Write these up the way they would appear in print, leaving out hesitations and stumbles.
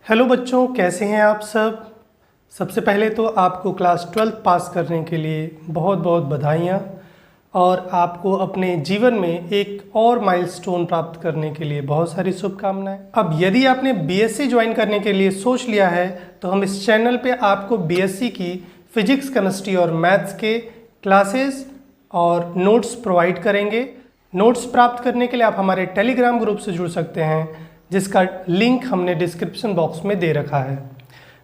Hello बच्चों, कैसे हैं आप सब। सबसे पहले तो आपको क्लास 12 पास करने के लिए बहुत बहुत बधाइयाँ और आपको अपने जीवन में एक और माइलस्टोन प्राप्त करने के लिए बहुत सारी शुभकामनाएं। अब यदि आपने बीएससी ज्वाइन करने के लिए सोच लिया है तो हम इस चैनल पे आपको बीएससी की फिजिक्स, केमिस्ट्री और मैथ्स के क्लासेस और नोट्स प्रोवाइड करेंगे। नोट्स प्राप्त करने के लिए आप हमारे टेलीग्राम ग्रुप से जुड़ सकते हैं, जिसका लिंक हमने डिस्क्रिप्शन बॉक्स में दे रखा है।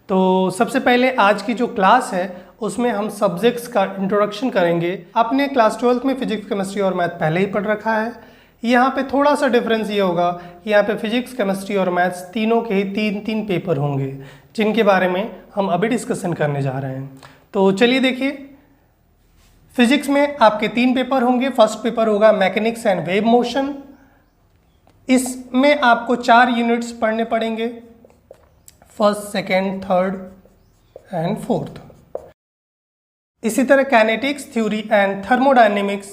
तो सबसे पहले आज की जो क्लास है उसमें हम सब्जेक्ट्स का इंट्रोडक्शन करेंगे। आपने क्लास 12th में फिजिक्स, केमिस्ट्री और मैथ पहले ही पढ़ रखा है। यहाँ पे थोड़ा सा डिफरेंस ये होगा कि यहाँ पे फिजिक्स, केमिस्ट्री और मैथ्स तीनों के ही तीन पेपर होंगे, जिनके बारे में हम अभी डिस्कशन करने जा रहे हैं। तो चलिए देखिए, फिजिक्स में आपके 3 पेपर होंगे। फर्स्ट पेपर होगा मैकेनिक्स एंड वेव मोशन। इसमें आपको 4 यूनिट्स पढ़ने पड़ेंगे, first, second, third and fourth. इसी तरह kinetics theory and thermodynamics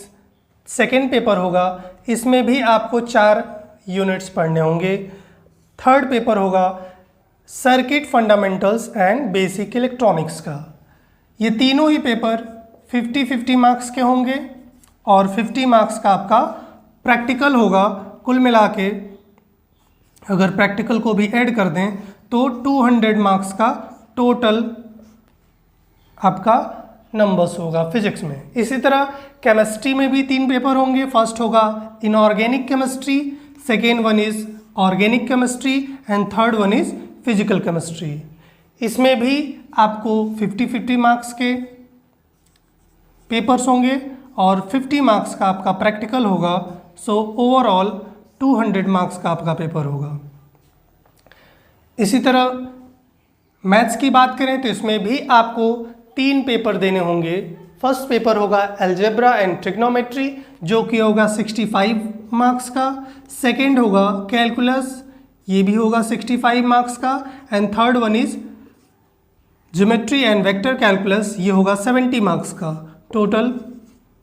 second paper होगा। इसमें भी आपको 4 यूनिट्स पढ़ने होंगे। थर्ड पेपर होगा circuit fundamentals and basic electronics का। ये तीनों ही पेपर 50-50 मार्क्स के होंगे और 50 मार्क्स का आपका प्रैक्टिकल होगा। कुल मिला के अगर प्रैक्टिकल को भी ऐड कर दें तो 200 मार्क्स का टोटल आपका नंबर्स होगा फिजिक्स में। इसी तरह केमिस्ट्री में भी 3 पेपर होंगे। फर्स्ट होगा inorganic chemistry, second one is organic chemistry and third one is physical chemistry. इसमें भी आपको 50-50 मार्क्स के पेपर्स होंगे और 50 मार्क्स का आपका प्रैक्टिकल होगा। सो ओवरऑल 200 मार्क्स का आपका पेपर होगा। इसी तरह मैथ्स की बात करें तो इसमें भी आपको 3 पेपर देने होंगे। फर्स्ट पेपर होगा अलजेब्रा एंड ट्रिग्नोमेट्री, जो कि होगा 65 मार्क्स का। सेकंड होगा कैलकुलस, ये भी होगा 65 मार्क्स का। And third one is geometry and vector calculus, ये होगा 70 मार्क्स का। Total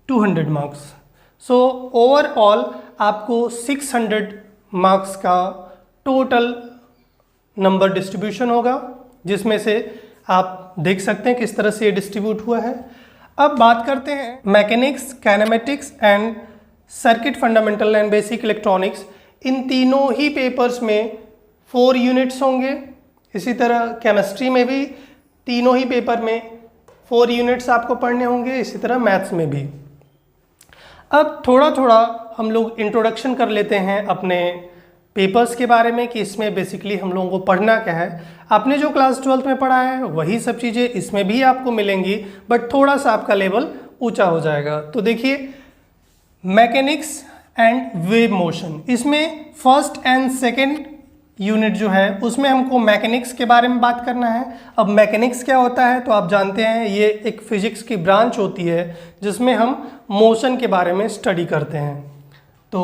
200 marks. सो ओवरऑल आपको 600 मार्क्स का टोटल नंबर डिस्ट्रीब्यूशन होगा, जिसमें से आप देख सकते हैं किस तरह से ये डिस्ट्रीब्यूट हुआ है। अब बात करते हैं mechanics, kinematics and circuit fundamental and basic electronics. इन तीनों ही पेपर्स में 4 यूनिट्स होंगे। इसी तरह केमिस्ट्री में भी तीनों ही पेपर में 4 यूनिट्स आपको पढ़ने होंगे। इसी तरह मैथ्स में भी। अब थोड़ा थोड़ा हम लोग इंट्रोडक्शन कर लेते हैं अपने पेपर्स के बारे में कि इसमें बेसिकली हम लोगों को पढ़ना क्या है। आपने जो क्लास 12th में पढ़ा है वही सब चीज़ें इसमें भी आपको मिलेंगी, बट थोड़ा सा आपका लेवल ऊंचा हो जाएगा। तो देखिए, मैकेनिक्स एंड वेव मोशन, इसमें फर्स्ट एंड सेकेंड यूनिट जो है उसमें हमको मैकेनिक्स के बारे में बात करना है। अब मैकेनिक्स क्या होता है तो आप जानते हैं, ये एक फिजिक्स की ब्रांच होती है जिसमें हम मोशन के बारे में स्टडी करते हैं। तो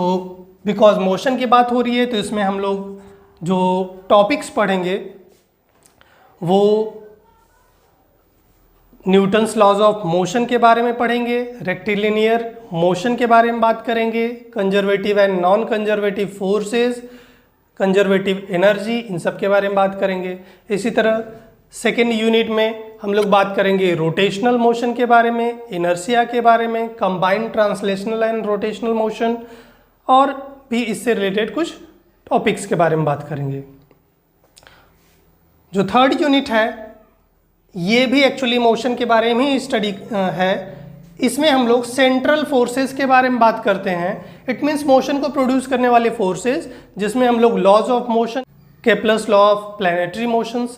बिकॉज मोशन की बात हो रही है तो इसमें हम लोग जो टॉपिक्स पढ़ेंगे वो न्यूटन्स लॉज ऑफ मोशन के बारे में पढ़ेंगे, रेक्टिलिनियर मोशन के बारे में बात करेंगे, conservative and non conservative forces, conservative energy, इन सब के बारे में बात करेंगे। इसी तरह सेकेंड यूनिट में हम लोग बात करेंगे रोटेशनल मोशन के बारे में, इनर्शिया के बारे में, combined translational and rotational motion, और भी इससे रिलेटेड कुछ टॉपिक्स के बारे में बात करेंगे। जो थर्ड यूनिट है ये भी एक्चुअली मोशन के बारे में ही स्टडी है। इसमें हम लोग सेंट्रल फोर्सेस के बारे में बात करते हैं। इट मीन्स मोशन को प्रोड्यूस करने वाले फोर्सेस, जिसमें हम लोग laws of motion, Kepler's law of planetary motions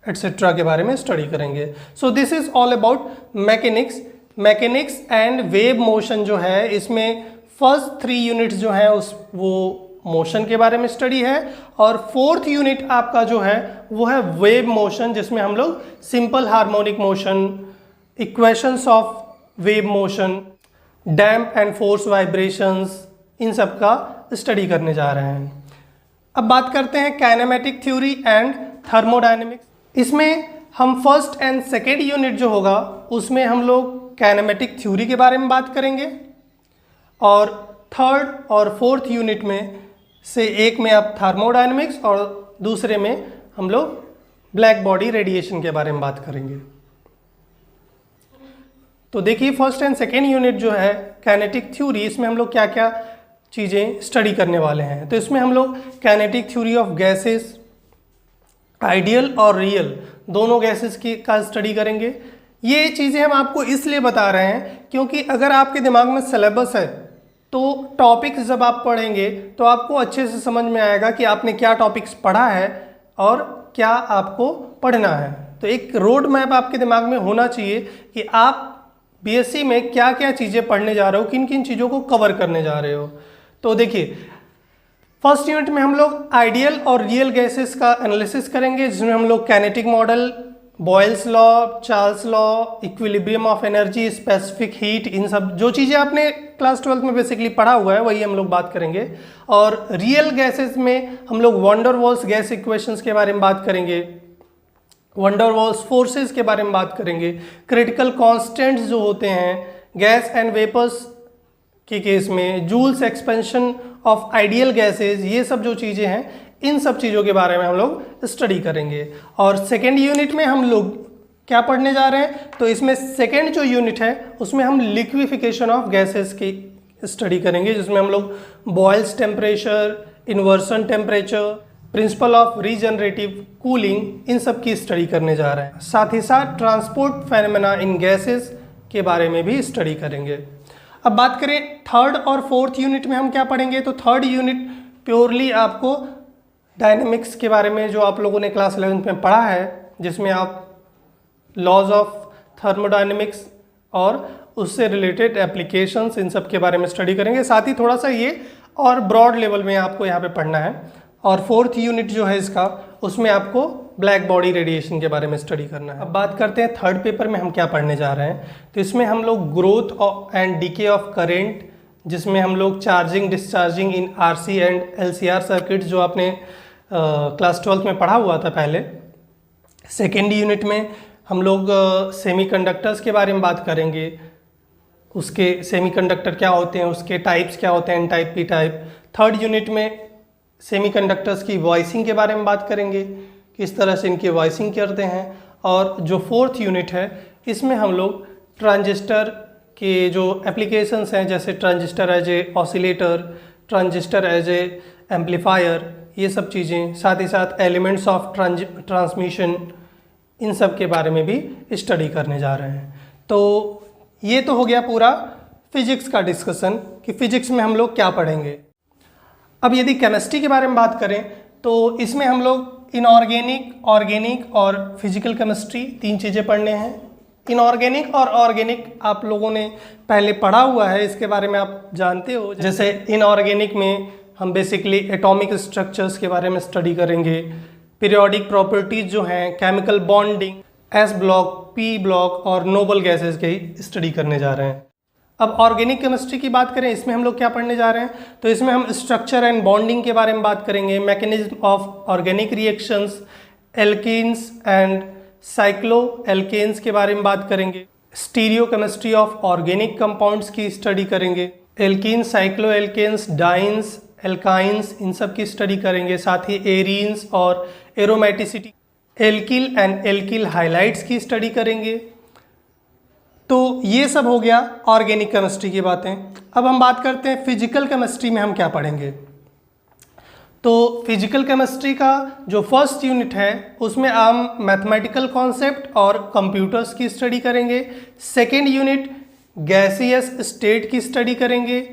etcetera के बारे में स्टडी करेंगे। So this is all about mechanics. Mechanics and wave motion जो है, इसमें फर्स्ट 3 यूनिट्स जो है वो मोशन के बारे में स्टडी है, और फोर्थ यूनिट आपका जो है वो है वेव मोशन, जिसमें हम लोग simple harmonic motion, equations of wave motion, damped and forced vibrations, इन सब का स्टडी करने जा रहे हैं। अब बात करते हैं काइनेमेटिक थ्योरी एंड थर्मोडायनेमिक्स। इसमें हम फर्स्ट एंड सेकेंड यूनिट जो होगा उसमें हम लोग काइनेमेटिक थ्योरी के बारे में बात करेंगे, और थर्ड और फोर्थ यूनिट में से एक में आप थर्मोडायनेमिक्स और दूसरे में हम लोग ब्लैक बॉडी रेडिएशन के बारे में बात करेंगे। तो देखिए फर्स्ट एंड सेकेंड यूनिट जो है काइनेटिक थ्योरी, इसमें हम लोग क्या क्या चीज़ें स्टडी करने वाले हैं। तो इसमें हम लोग kinetic theory of gases, ideal और रियल दोनों गैसेस की का स्टडी करेंगे। ये चीज़ें हम आपको इसलिए बता रहे हैं क्योंकि अगर आपके दिमाग में सिलेबस है तो टॉपिक्स जब आप पढ़ेंगे तो आपको अच्छे से समझ में आएगा कि आपने क्या टॉपिक्स पढ़ा है और क्या आपको पढ़ना है। तो एक रोड मैप आपके दिमाग में होना चाहिए कि आप बीएससी में क्या क्या चीज़ें पढ़ने जा रहे हो, किन किन चीज़ों को कवर करने जा रहे हो। तो देखिए फर्स्ट यूनिट में हम लोग आइडियल और रियल गैसेस का एनालिसिस करेंगे, जिसमें हम लोग kinetic model, Boyle's law, Charles law, equilibrium of energy, specific heat, इन सब जो चीज़ें आपने क्लास 12 में बेसिकली पढ़ा हुआ है वही हम लोग बात करेंगे। और रियल गैसेस में हम लोग van der Waals gas equations के बारे में बात करेंगे, वैन डर वाल्स फोर्सेस के बारे में बात करेंगे, क्रिटिकल कांस्टेंट्स जो होते हैं गैस एंड वेपर्स के केस में, Joule's expansion of ideal gases, ये सब जो चीज़ें हैं इन सब चीज़ों के बारे में हम लोग स्टडी करेंगे। और सेकेंड यूनिट में हम लोग क्या पढ़ने जा रहे हैं, तो इसमें सेकेंड जो यूनिट है उसमें हम लिक्विफिकेशन ऑफ गैसेस की स्टडी करेंगे, जिसमें हम लोग Boyle's temperature, inversion temperature, principle of regenerative cooling, इन सब की स्टडी करने जा रहे हैं। साथ ही साथ ट्रांसपोर्ट फेनोमेना इन गैसेस के बारे में भी स्टडी करेंगे। अब बात करें थर्ड और फोर्थ यूनिट में हम क्या पढ़ेंगे, तो थर्ड यूनिट प्योरली आपको डायनेमिक्स के बारे में जो आप लोगों ने क्लास 11th में पढ़ा है, जिसमें आप लॉज ऑफ थर्मोडायनेमिक्स और उससे रिलेटेड एप्लीकेशंस इन सब के बारे में स्टडी करेंगे। साथ ही थोड़ा सा ये और ब्रॉड लेवल में आपको यहाँ पे पढ़ना है। और फोर्थ यूनिट जो है इसका, उसमें आपको ब्लैक बॉडी रेडिएशन के बारे में स्टडी करना है। अब बात करते हैं थर्ड पेपर में हम क्या पढ़ने जा रहे हैं। तो इसमें हम लोग growth and DK of current, जिसमें हम लोग charging discharging in RC and LCR circuits जो आपने क्लास 12th में पढ़ा हुआ था पहले। सेकेंड यूनिट में हम लोग सेमीकंडक्टर्स के बारे में बात करेंगे, उसके सेमीकंडक्टर क्या होते हैं, उसके टाइप्स क्या होते हैं, N type, P type. Third unit में सेमीकंडक्टर्स की वॉइसिंग के बारे में बात करेंगे, किस तरह से इनकी वॉइसिंग करते हैं। और जो फोर्थ यूनिट है इसमें हम लोग ट्रांजिस्टर के जो एप्लीकेशंस हैं, जैसे transistor as a oscillator, transistor as a amplifier, ये सब चीज़ें, साथ ही साथ एलिमेंट्स ऑफ ट्रांसमिशन, इन सब के बारे में भी स्टडी करने जा रहे हैं। तो ये तो हो गया पूरा फिजिक्स का डिस्कशन कि फिजिक्स में हम लोग क्या पढ़ेंगे। अब यदि केमिस्ट्री के बारे में बात करें तो इसमें हम लोग इनऑर्गेनिक, ऑर्गेनिक और फिजिकल केमिस्ट्री तीन चीज़ें पढ़ने हैं। इनऑर्गेनिक और ऑर्गेनिक आप लोगों ने पहले पढ़ा हुआ है, इसके बारे में आप जानते हो। जैसे इनऑर्गेनिक में हम बेसिकली एटॉमिक स्ट्रक्चर्स के बारे में स्टडी करेंगे, पीरियोडिक प्रॉपर्टीज जो हैं, chemical bonding, S block, P block और नोबल गैसेस की स्टडी करने जा रहे हैं। अब ऑर्गेनिक केमिस्ट्री की बात करें, इसमें हम लोग क्या पढ़ने जा रहे हैं, तो इसमें हम स्ट्रक्चर एंड बॉन्डिंग के बारे में बात करेंगे, mechanism of organic reactions, alkenes and cycloalkanes के बारे में बात करेंगे, stereochemistry of organic compounds की स्टडी करेंगे, alkenes, cycloalkanes, dienes, alkynes, इन सब की स्टडी करेंगे। साथ ही एरीन्स और aromaticity, alkyl and alkyl halides की स्टडी करेंगे। तो ये सब हो गया ऑर्गेनिक केमिस्ट्री की बातें। अब हम बात करते हैं फिजिकल केमिस्ट्री में हम क्या पढ़ेंगे। तो फिजिकल केमिस्ट्री का जो फर्स्ट यूनिट है उसमें हम मैथमेटिकल कॉन्सेप्ट और कंप्यूटर्स की स्टडी करेंगे। सेकेंड यूनिट गैसियस स्टेट की स्टडी करेंगे,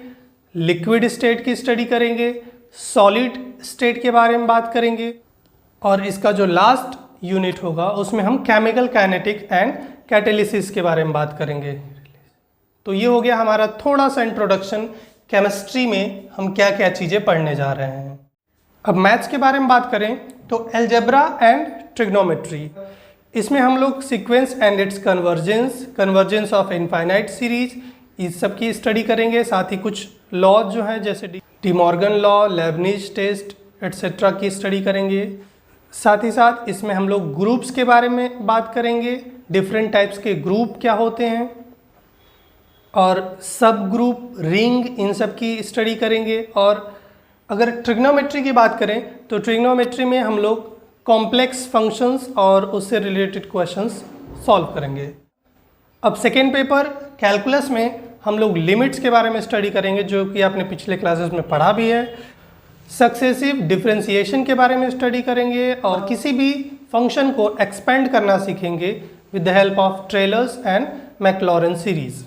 लिक्विड स्टेट की स्टडी करेंगे, सॉलिड स्टेट के बारे में बात करेंगे। और इसका जो लास्ट यूनिट होगा उसमें हम केमिकल काइनेटिक एंड कैटालिसिस के बारे में बात करेंगे। तो ये हो गया हमारा थोड़ा सा इंट्रोडक्शन, केमिस्ट्री में हम क्या क्या चीज़ें पढ़ने जा रहे हैं। अब मैथ्स के बारे में बात करें तो अलजेब्रा एंड ट्रिग्नोमेट्री, इसमें हम लोग sequence and it's convergence, convergence of infinite series, इस सब की स्टडी करेंगे। साथ ही कुछ लॉज जो हैं जैसे De Morgan law, Leibniz test etcetera की स्टडी करेंगे। साथ ही साथ इसमें हम लोग ग्रुप्स के बारे में बात करेंगे, डिफरेंट टाइप्स के ग्रुप क्या होते हैं और सब ग्रुप, रिंग, इन सब की स्टडी करेंगे। और अगर ट्रिग्नोमेट्री की बात करें तो ट्रिग्नोमेट्री में हम लोग कॉम्प्लेक्स फंक्शंस और उससे रिलेटेड क्वेश्चंस सॉल्व करेंगे। अब सेकेंड पेपर कैलकुलस में हम लोग लिमिट्स के बारे में स्टडी करेंगे, जो कि आपने पिछले क्लासेस में पढ़ा भी है। सक्सेसिव डिफरेंशिएशन के बारे में स्टडी करेंगे और किसी भी फंक्शन को एक्सपेंड करना सीखेंगे with the help of Taylor's and Maclaurin series.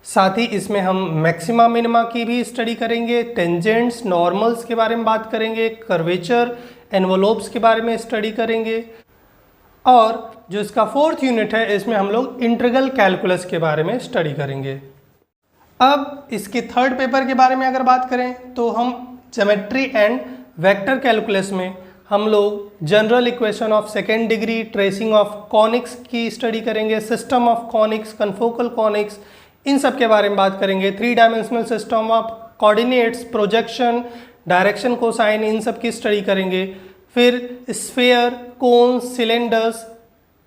साथ ही इसमें हम मैक्सिमा मिनिमा की भी स्टडी करेंगे, टेंजेंट्स, नॉर्मल्स के बारे में बात करेंगे, कर्वेचर, एनवलोप्स के बारे में स्टडी करेंगे। और जो इसका फोर्थ यूनिट है, इसमें हम लोग इंटीग्रल कैलकुलस के बारे में स्टडी करेंगे। अब इसके थर्ड पेपर के बारे में अगर बात करें तो हम ज्योमेट्री एंड वेक्टर कैलकुलस में हम लोग general equation of second degree, tracing of conics की स्टडी करेंगे, system of conics, confocal conics, इन सब के बारे में बात करेंगे। 3 dimensional system of coordinates, projection, direction, cosine, इन सब की स्टडी करेंगे। फिर sphere, cone, cylinders,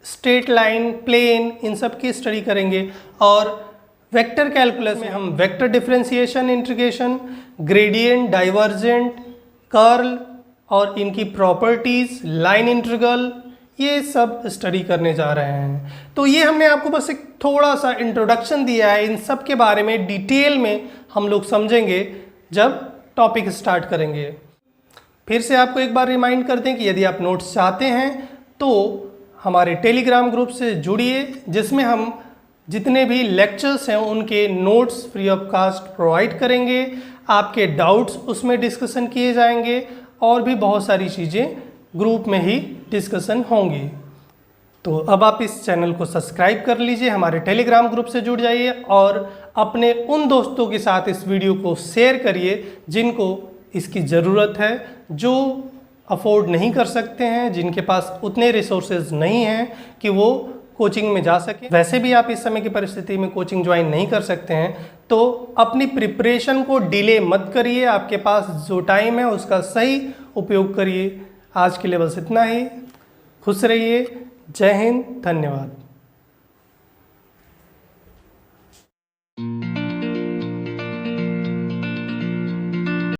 straight line, plane, इन सब की स्टडी करेंगे। और वेक्टर कैलकुलस में हम vector differentiation, integration, gradient, divergent, curl और इनकी प्रॉपर्टीज, लाइन इंटीग्रल, ये सब स्टडी करने जा रहे हैं। तो ये हमने आपको बस एक थोड़ा सा इंट्रोडक्शन दिया है। इन सब के बारे में डिटेल में हम लोग समझेंगे जब टॉपिक स्टार्ट करेंगे। फिर से आपको एक बार रिमाइंड कर दें कि यदि आप नोट्स चाहते हैं तो हमारे टेलीग्राम ग्रुप से जुड़िए, जिसमें हम जितने भी लेक्चर्स हैं उनके notes free of cost provide करेंगे। आपके डाउट्स उसमें डिस्कशन किए जाएंगे और भी बहुत सारी चीज़ें ग्रुप में ही डिस्कशन होंगी। तो अब आप इस चैनल को सब्सक्राइब कर लीजिए, हमारे टेलीग्राम ग्रुप से जुड़ जाइए और अपने उन दोस्तों के साथ इस वीडियो को शेयर करिए जिनको इसकी ज़रूरत है, जो अफोर्ड नहीं कर सकते हैं, जिनके पास उतने रिसोर्सेज नहीं हैं कि वो कोचिंग में जा सके। वैसे भी आप इस समय की परिस्थिति में कोचिंग ज्वाइन नहीं कर सकते हैं, तो अपनी प्रिपरेशन को डिले मत करिए। आपके पास जो टाइम है उसका सही उपयोग करिए। आज के लिए बस इतना ही। खुश रहिए। जय हिंद। धन्यवाद।